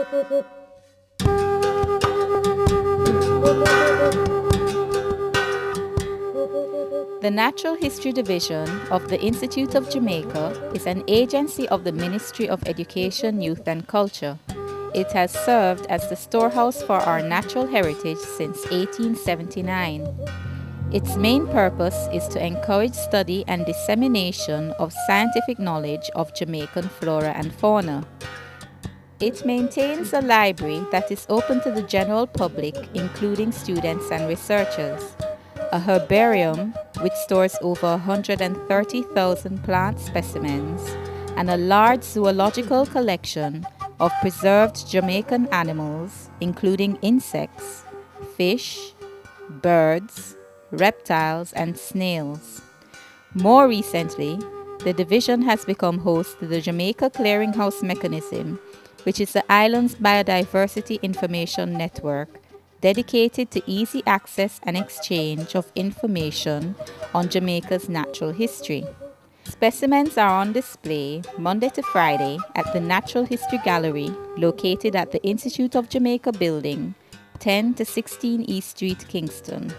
The Natural History Division of the Institute of Jamaica is an agency of the Ministry of Education, Youth and Culture. It has served as the storehouse for our natural heritage since 1879. Its main purpose is to encourage study and dissemination of scientific knowledge of Jamaican flora and fauna. It maintains a library that is open to the general public, including students and researchers, a herbarium which stores over 130,000 plant specimens, and a large zoological collection of preserved Jamaican animals, including insects, fish, birds, reptiles, and snails. More recently, the division has become host to the Jamaica Clearing House Mechanism, which is the island's biodiversity information network dedicated to easy access and exchange of information on Jamaica's natural history. Specimens are on display Monday to Friday at the Natural History Gallery located at the Institute of Jamaica building, 10 to 16 East Street, Kingston.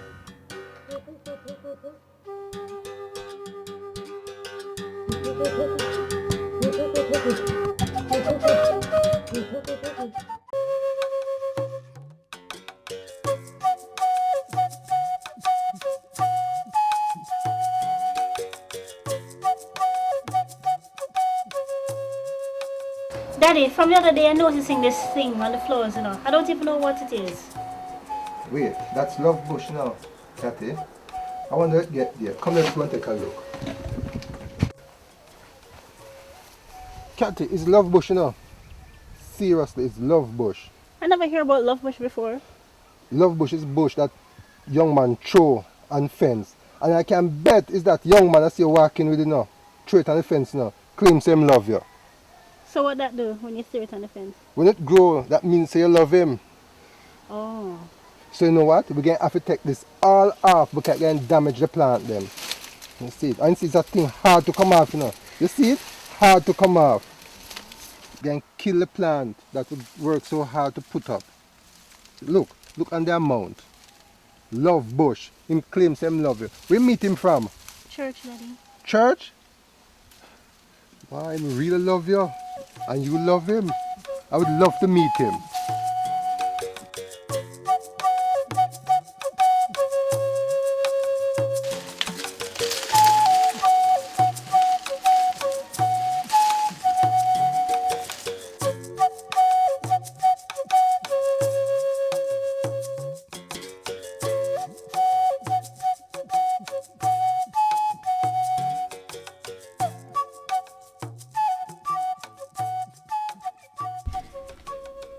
Daddy, from the other day I'm noticing this thing on the floors, I don't even know what it is. Wait, that's love bush now, Cathy. I wonder it get there. Come, let's go and take a look. Cathy, it's love bush now. Seriously, it's love bush. I never hear about love bush before. Love bush is bush that young man throw and fence. And I can bet is that young man I see you walking with it now. Throw it on the fence now. Claims him love you. So what that do when you throw it on the fence? When it grow, that means you love him. Oh. So you know what? We're going to have to take this all off because it can damage the plant then. You see it? And see, it's a thing hard to come off, You see it? Hard to come off. You can kill the plant that would work so hard to put up. Look on the amount. Love bush. Him claims him love you. Where meet him from? Church, Daddy. Church? Why, I really love you. And you love him. I would love to meet him.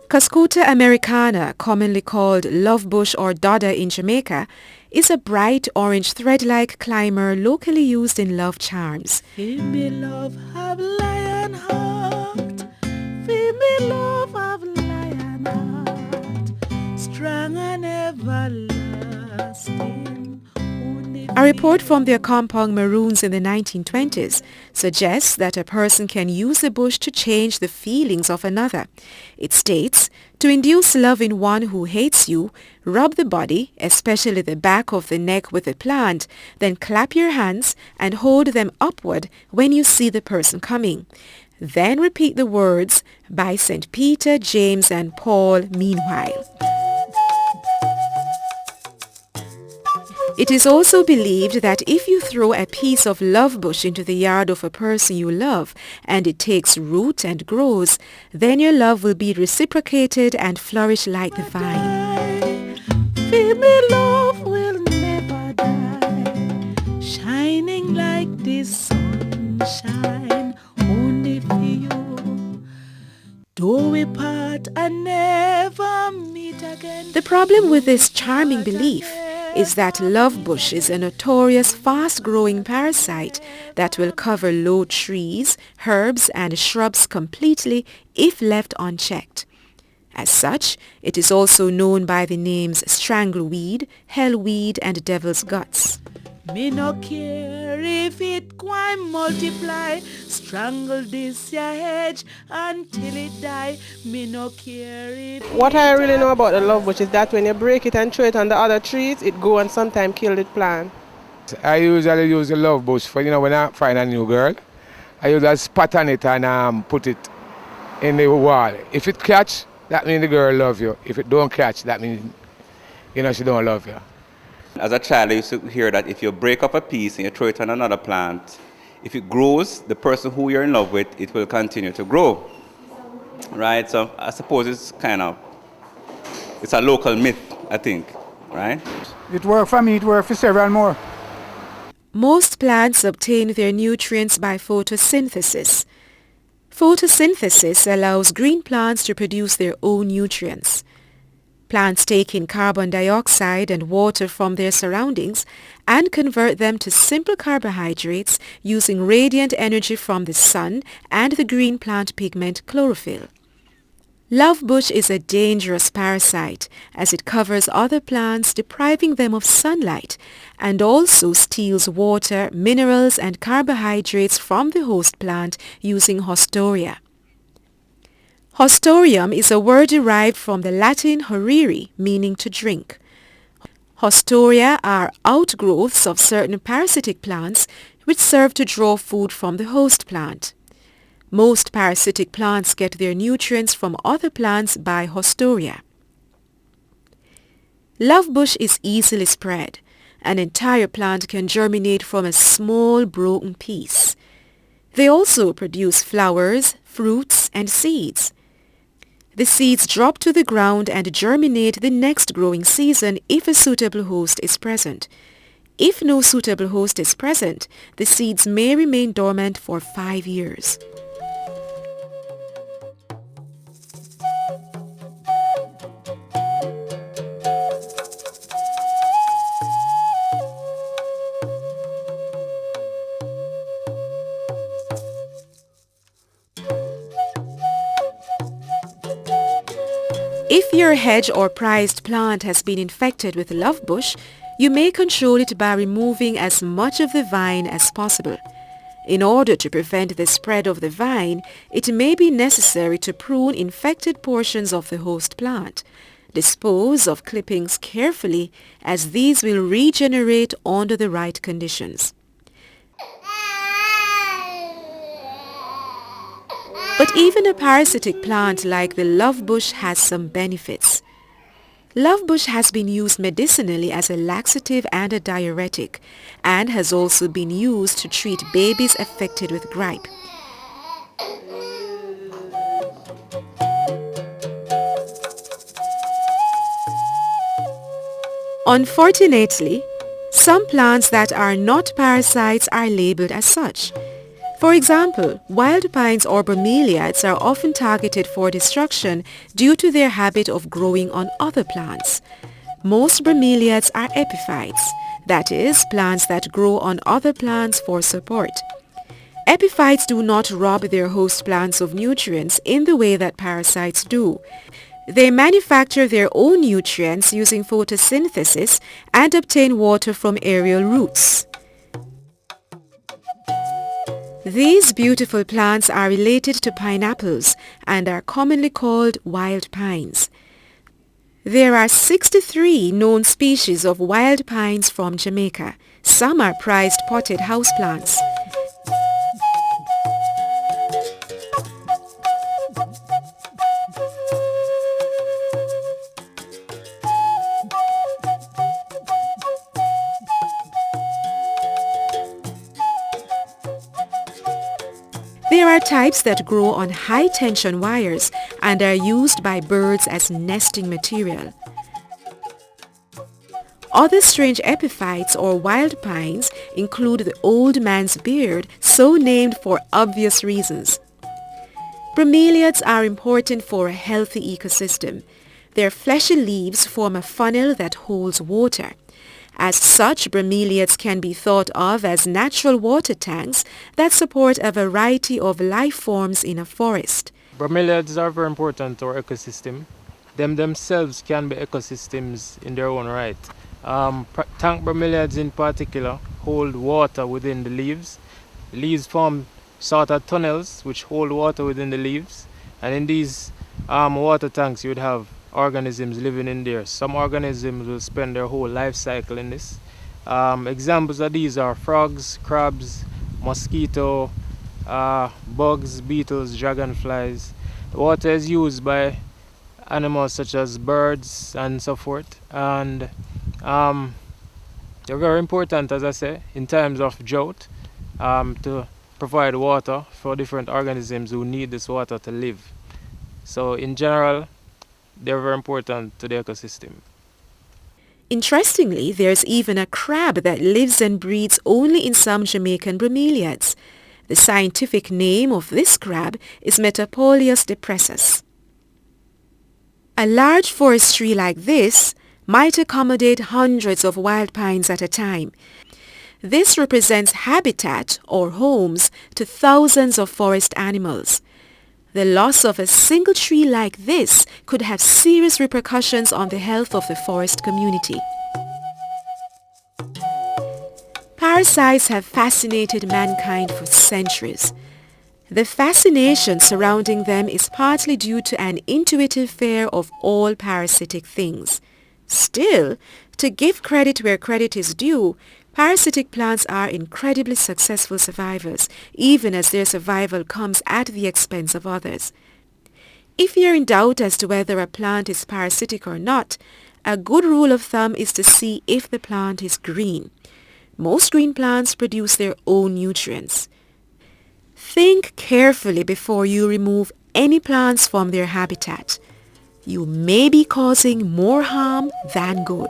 Cascuta americana, commonly called lovebush or dodder in Jamaica, is a bright orange thread-like climber locally used in love charms. Feel me love have lion heart, feel me love have lion heart, strong and everlasting. A report from the Accompong Maroons in the 1920s suggests that a person can use the bush to change the feelings of another. It states, to induce love in one who hates you, rub the body, especially the back of the neck with the plant, then clap your hands and hold them upward when you see the person coming. Then repeat the words by St. Peter, James and Paul meanwhile. It is also believed that if you throw a piece of love bush into the yard of a person you love and it takes root and grows, then your love will be reciprocated and flourish like the vine. Feel me love will never die, shining like the sunshine, only for you. Though we part and never meet again. The problem with this charming belief is that love bush is a notorious fast-growing parasite that will cover low trees, herbs and shrubs completely if left unchecked. As such, it is also known by the names strangleweed, hellweed and devil's guts. Me no care if it quite multiply. Strangle this your hedge until it die. Me no care if What I really know about the love bush is that when you break it and throw it on the other trees, it go and sometimes kill the plant. I usually use the love bush for, when I find a new girl. I usually spot on it and put it in the wall. If it catch, that means the girl love you. If it don't catch, that means, she don't love you. As a child, I used to hear that if you break up a piece and you throw it on another plant, if it grows, the person who you're in love with, it will continue to grow. Right? So I suppose it's a local myth, I think. Right? It worked for me, it worked for several more. Most plants obtain their nutrients by photosynthesis. Photosynthesis allows green plants to produce their own nutrients. Plants take in carbon dioxide and water from their surroundings and convert them to simple carbohydrates using radiant energy from the sun and the green plant pigment chlorophyll. Love bush is a dangerous parasite as it covers other plants, depriving them of sunlight, and also steals water, minerals and carbohydrates from the host plant using haustoria. Haustorium is a word derived from the Latin horere, meaning to drink. Haustoria are outgrowths of certain parasitic plants which serve to draw food from the host plant. Most parasitic plants get their nutrients from other plants by haustoria. Love bush is easily spread. An entire plant can germinate from a small broken piece. They also produce flowers, fruits, and seeds. The seeds drop to the ground and germinate the next growing season if a suitable host is present. If no suitable host is present, the seeds may remain dormant for 5 years. If your hedge or prized plant has been infected with love bush, you may control it by removing as much of the vine as possible. In order to prevent the spread of the vine, it may be necessary to prune infected portions of the host plant. Dispose of clippings carefully as these will regenerate under the right conditions. But even a parasitic plant like the love bush has some benefits. Love bush has been used medicinally as a laxative and a diuretic, and has also been used to treat babies affected with gripe. Unfortunately, some plants that are not parasites are labeled as such. For example, wild pines or bromeliads are often targeted for destruction due to their habit of growing on other plants. Most bromeliads are epiphytes, that is, plants that grow on other plants for support. Epiphytes do not rob their host plants of nutrients in the way that parasites do. They manufacture their own nutrients using photosynthesis and obtain water from aerial roots. These beautiful plants are related to pineapples and are commonly called wild pines. There are 63 known species of wild pines from Jamaica. Some are prized potted houseplants. There are types that grow on high-tension wires and are used by birds as nesting material. Other strange epiphytes or wild pines include the old man's beard, so named for obvious reasons. Bromeliads are important for a healthy ecosystem. Their fleshy leaves form a funnel that holds water. As such, bromeliads can be thought of as natural water tanks that support a variety of life forms in a forest. Bromeliads are very important to our ecosystem. Them themselves can be ecosystems in their own right. Tank bromeliads in particular hold water within the leaves. The leaves form sort of tunnels which hold water within the leaves, and in these water tanks you would have organisms living in there. Some organisms will spend their whole life cycle in this. Examples of these are frogs, crabs, mosquito, bugs, beetles, dragonflies. The water is used by animals such as birds and so forth, and they're very important, as I say, in times of drought, to provide water for different organisms who need this water to live. So in general, they're very important to the ecosystem. Interestingly, there's even a crab that lives and breeds only in some Jamaican bromeliads. The scientific name of this crab is Metapolius depressus. A large forest tree like this might accommodate hundreds of wild pines at a time. This represents habitat or homes to thousands of forest animals. The loss of a single tree like this could have serious repercussions on the health of the forest community. Parasites have fascinated mankind for centuries. The fascination surrounding them is partly due to an intuitive fear of all parasitic things. Still, to give credit where credit is due, parasitic plants are incredibly successful survivors, even as their survival comes at the expense of others. If you're in doubt as to whether a plant is parasitic or not, a good rule of thumb is to see if the plant is green. Most green plants produce their own nutrients. Think carefully before you remove any plants from their habitat. You may be causing more harm than good.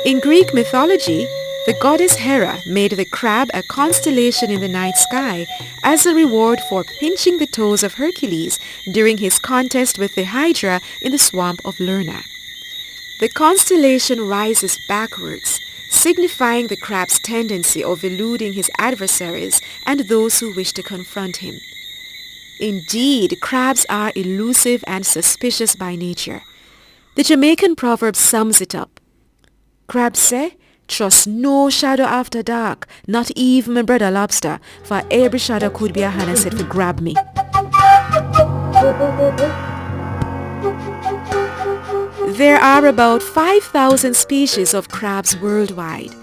In Greek mythology, the goddess Hera made the crab a constellation in the night sky as a reward for pinching the toes of Hercules during his contest with the Hydra in the swamp of Lerna. The constellation rises backwards, signifying the crab's tendency of eluding his adversaries and those who wish to confront him. Indeed, crabs are elusive and suspicious by nature. The Jamaican proverb sums it up. Crabs say, trust no shadow after dark, not even my brother lobster, for every shadow could be a hand set for grab me. There are about 5,000 species of crabs worldwide.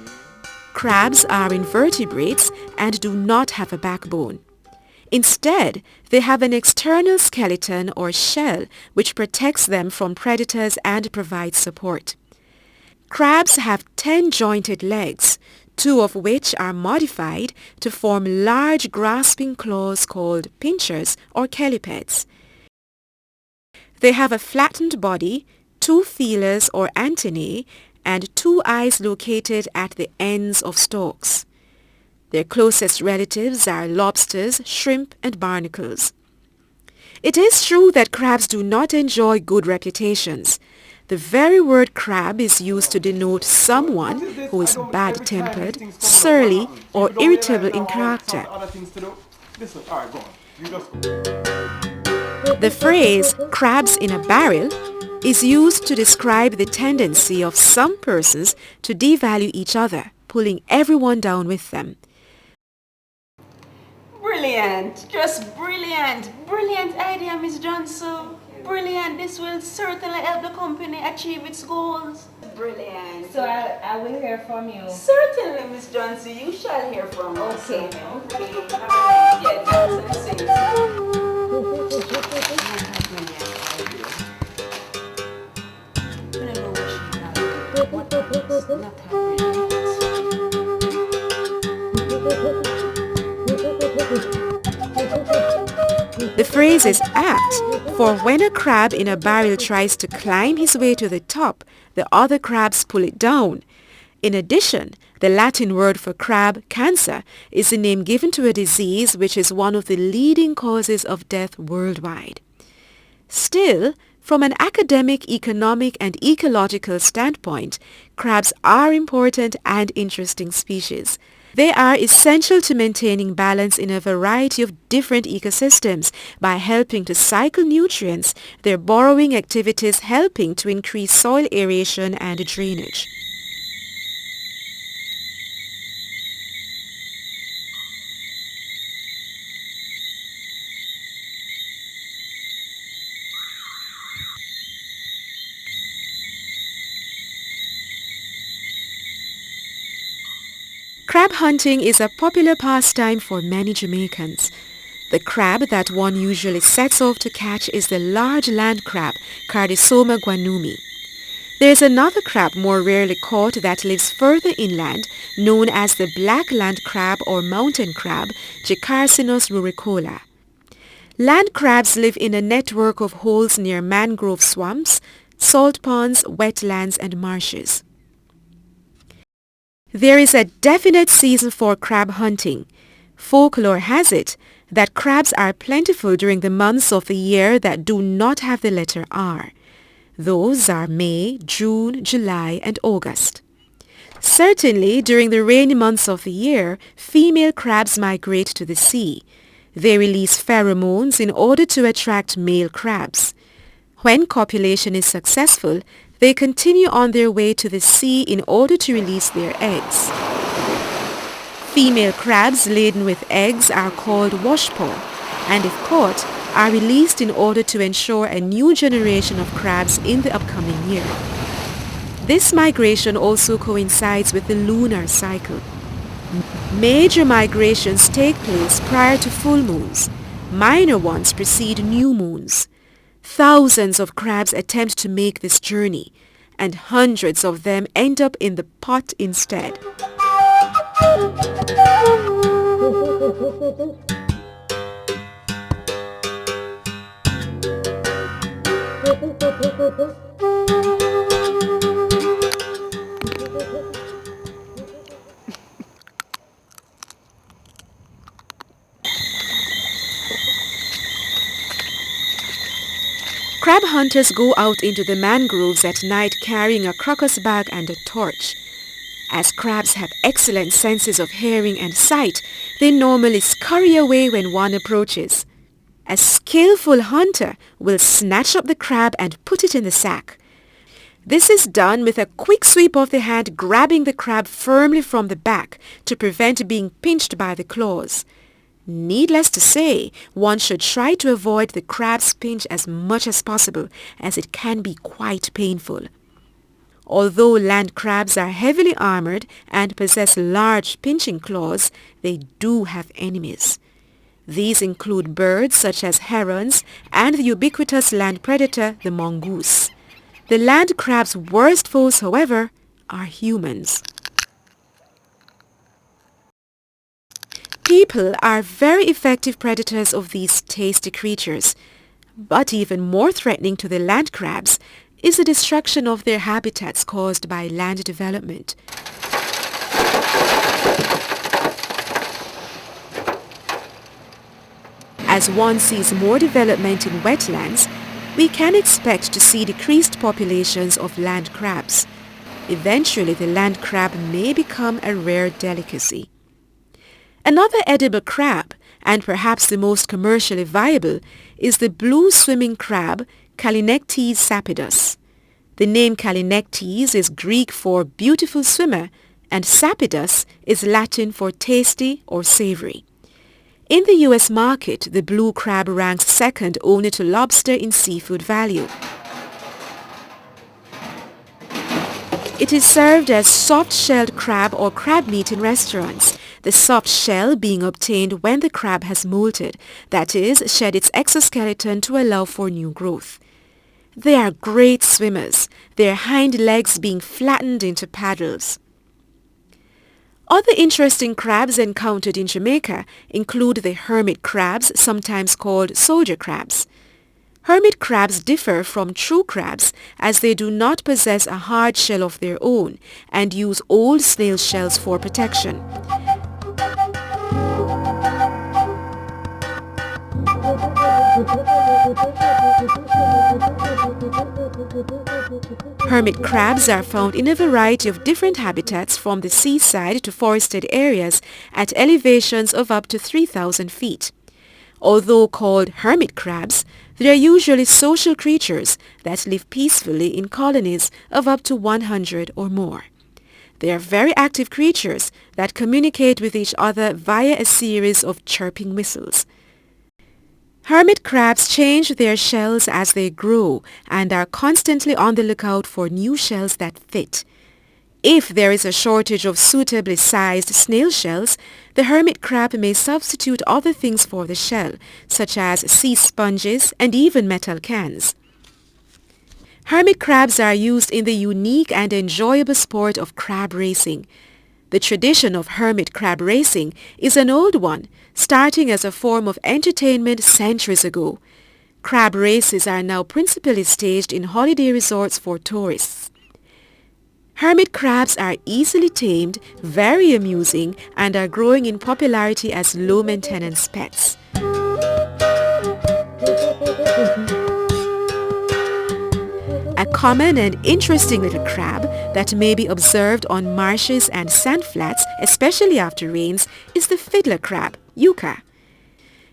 Crabs are invertebrates and do not have a backbone. Instead, they have an external skeleton or shell which protects them from predators and provides support. Crabs have 10 jointed legs, 2 of which are modified to form large grasping claws called pinchers or chelipeds. They have a flattened body, 2 feelers or antennae, and 2 eyes located at the ends of stalks. Their closest relatives are lobsters, shrimp, and barnacles. It is true that crabs do not enjoy good reputations. The very word crab is used to denote someone who is bad-tempered, surly, or irritable in character. The phrase crabs in a barrel is used to describe the tendency of some persons to devalue each other, pulling everyone down with them. Brilliant, just brilliant. Brilliant idea, Ms. Johnson. Brilliant. This will certainly help the company achieve its goals. Brilliant. So I will hear from you. Certainly, Ms. Johnson, you shall hear from us. Okay. Yeah, Johnson says. The phrase is apt, for when a crab in a barrel tries to climb his way to the top, the other crabs pull it down. In addition, the Latin word for crab, cancer, is the name given to a disease which is one of the leading causes of death worldwide. Still, from an academic, economic and ecological standpoint, crabs are important and interesting species. They are essential to maintaining balance in a variety of different ecosystems by helping to cycle nutrients, their burrowing activities helping to increase soil aeration and drainage. Crab hunting is a popular pastime for many Jamaicans. The crab that one usually sets off to catch is the large land crab, Cardisoma guanumi. There is another crab more rarely caught that lives further inland, known as the black land crab or mountain crab, Gecarcinus ruricola. Land crabs live in a network of holes near mangrove swamps, salt ponds, wetlands and marshes. There is a definite season for crab hunting. Folklore has it that crabs are plentiful during the months of the year that do not have the letter R. Those are May, June, July and August. Certainly, during the rainy months of the year, female crabs migrate to the sea. They release pheromones in order to attract male crabs. When copulation is successful, they continue on their way to the sea in order to release their eggs. Female crabs laden with eggs are called washpaw and if caught are released in order to ensure a new generation of crabs in the upcoming year. This migration also coincides with the lunar cycle. Major migrations take place prior to full moons. Minor ones precede new moons. Thousands of crabs attempt to make this journey, and hundreds of them end up in the pot instead. Crab hunters go out into the mangroves at night carrying a crocus bag and a torch. As crabs have excellent senses of hearing and sight, they normally scurry away when one approaches. A skillful hunter will snatch up the crab and put it in the sack. This is done with a quick sweep of the hand, grabbing the crab firmly from the back to prevent being pinched by the claws. Needless to say, one should try to avoid the crab's pinch as much as possible, as it can be quite painful. Although land crabs are heavily armored and possess large pinching claws, they do have enemies. These include birds such as herons and the ubiquitous land predator, the mongoose. The land crab's worst foes, however, are humans. People are very effective predators of these tasty creatures, but even more threatening to the land crabs is the destruction of their habitats caused by land development. As one sees more development in wetlands, we can expect to see decreased populations of land crabs. Eventually, the land crab may become a rare delicacy. Another edible crab, and perhaps the most commercially viable, is the blue swimming crab Calinectes sapidus. The name Calinectes is Greek for beautiful swimmer, and sapidus is Latin for tasty or savory. In the U.S. market, the blue crab ranks second only to lobster in seafood value. It is served as soft-shelled crab or crab meat in restaurants, the soft shell being obtained when the crab has molted, that is, shed its exoskeleton to allow for new growth. They are great swimmers, their hind legs being flattened into paddles. Other interesting crabs encountered in Jamaica include the hermit crabs, sometimes called soldier crabs. Hermit crabs differ from true crabs as they do not possess a hard shell of their own and use old snail shells for protection. Hermit crabs are found in a variety of different habitats from the seaside to forested areas at elevations of up to 3,000 feet. Although called hermit crabs, they are usually social creatures that live peacefully in colonies of up to 100 or more. They are very active creatures that communicate with each other via a series of chirping whistles. Hermit crabs change their shells as they grow and are constantly on the lookout for new shells that fit. If there is a shortage of suitably sized snail shells, the hermit crab may substitute other things for the shell, such as sea sponges and even metal cans. Hermit crabs are used in the unique and enjoyable sport of crab racing. The tradition of hermit crab racing is an old one, starting as a form of entertainment centuries ago. Crab races are now principally staged in holiday resorts for tourists. Hermit crabs are easily tamed, very amusing, and are growing in popularity as low-maintenance pets. A common and interesting little crab that may be observed on marshes and sandflats, especially after rains, is the fiddler crab, yucca.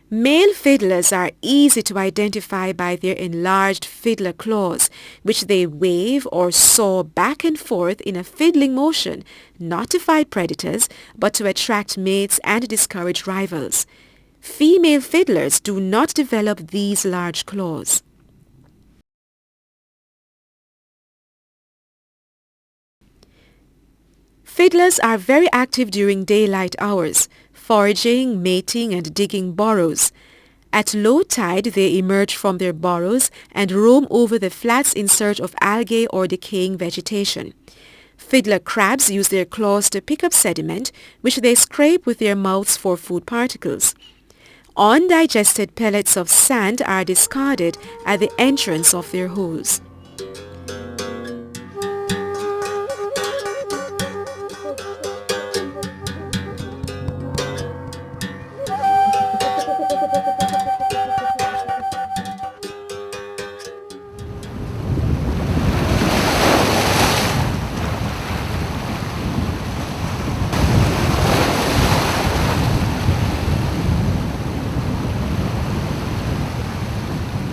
Male fiddlers are easy to identify by their enlarged fiddler claws, which they wave or saw back and forth in a fiddling motion, not to fight predators, but to attract mates and discourage rivals. Female fiddlers do not develop these large claws. Fiddlers are very active during daylight hours, foraging, mating, and digging burrows. At low tide, they emerge from their burrows and roam over the flats in search of algae or decaying vegetation. Fiddler crabs use their claws to pick up sediment, which they scrape with their mouths for food particles. Undigested pellets of sand are discarded at the entrance of their holes.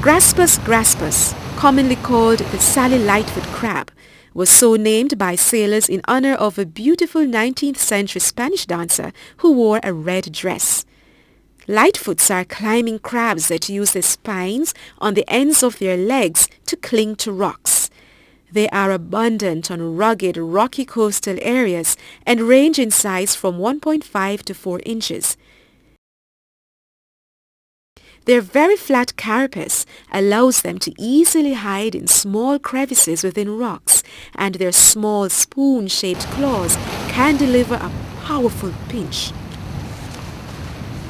Graspus graspus, commonly called the Sally Lightfoot crab, was so named by sailors in honor of a beautiful 19th century Spanish dancer who wore a red dress. Lightfoots are climbing crabs that use the spines on the ends of their legs to cling to rocks. They are abundant on rugged, rocky coastal areas and range in size from 1.5 to 4 inches. Their very flat carapace allows them to easily hide in small crevices within rocks, and their small spoon-shaped claws can deliver a powerful pinch.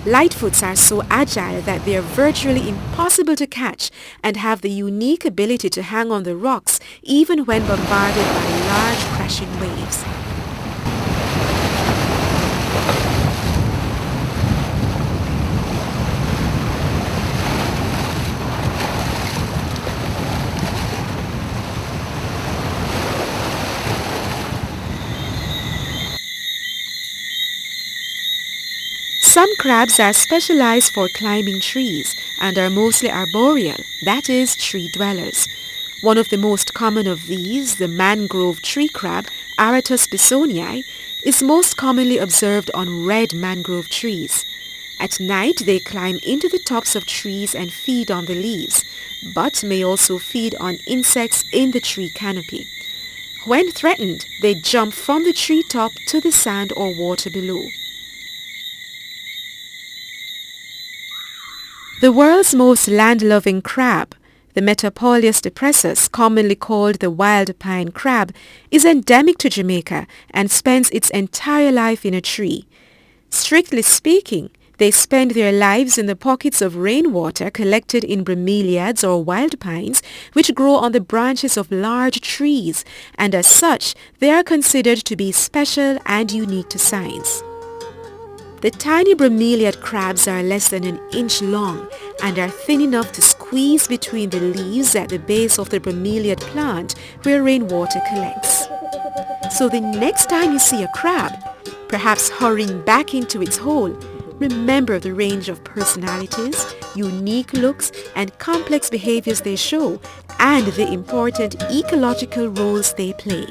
Lightfoots are so agile that they are virtually impossible to catch and have the unique ability to hang on the rocks even when bombarded by large crashing waves. Some crabs are specialized for climbing trees and are mostly arboreal, that is, tree dwellers. One of the most common of these, the mangrove tree crab, Aratus bisonii, is most commonly observed on red mangrove trees. At night, they climb into the tops of trees and feed on the leaves, but may also feed on insects in the tree canopy. When threatened, they jump from the treetop to the sand or water below. The world's most land-loving crab, the Metapaulius depressus, commonly called the wild pine crab, is endemic to Jamaica and spends its entire life in a tree. Strictly speaking, they spend their lives in the pockets of rainwater collected in bromeliads or wild pines, which grow on the branches of large trees, and as such, they are considered to be special and unique to science. The tiny bromeliad crabs are less than an inch long and are thin enough to squeeze between the leaves at the base of the bromeliad plant where rainwater collects. So the next time you see a crab, perhaps hurrying back into its hole, remember the range of personalities, unique looks and complex behaviors they show, and the important ecological roles they play.